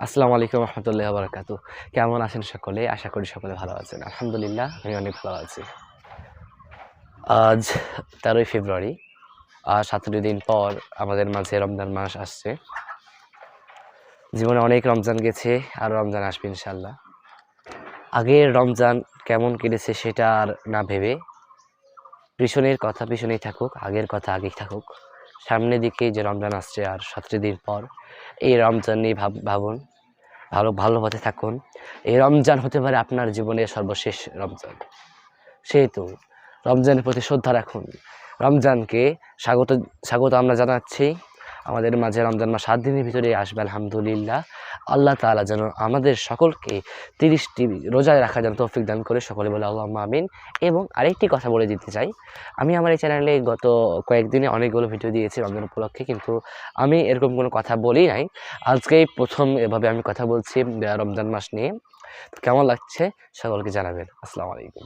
আসসালামু আলাইকুম রহমতুল্লাহ বারাকাতু। কেমন আছেন সকলে? আশা করি সকলে ভালো আছেন। আলহামদুলিল্লাহ আমি অনেক ভালো আছি। আজ ১৩ই ফেব্রুয়ারি। ১৭ দিন পর আমাদের মাঝে রমজান মাস আসছে। জীবনে অনেক রমজান গেছে, আরও রমজান আসবে ইনশাআল্লাহ। আগের রমজান কেমন কেটেছে সেটা আর না ভেবে পিছনের কথা পিছনেই থাকুক, আগের কথা আগেই থাকুক। সামনের দিকে যে রমজান আসছে আর ১৭ দিন পর, এই রমজান নিয়ে ভাবুন, ভালো পথে থাকুন। এই রমজান হতে পারে আপনার জীবনের সর্বশেষ রমজান। সেহেতু রমজানের প্রতি শ্রদ্ধা রাখুন। রমজানকে স্বাগত আমরা জানাচ্ছি। আমাদের মাঝে রমজান মাস ৭ দিনের ভিতরে আসবে আলহামদুলিল্লাহ। আল্লাহ তাআলা যেন আমাদের সকলকে ৩০টি রোজায় রাখার যেন তৌফিক দান করে, সকলে বলে আল্লাহুম্মা আমিন। এবং আরেকটি কথা বলে দিতে চাই, আমি আমার এই চ্যানেলে গত কয়েকদিনে অনেকগুলো ভিডিও দিয়েছি রমজান উপলক্ষে, কিন্তু আমি এরকম কোনো কথা বলি নাই। আজকেই প্রথম এভাবে আমি কথা বলছি রমজান মাস নিয়ে। তো কেমন লাগছে সকলকে জানাবেন। আসসালামু আলাইকুম।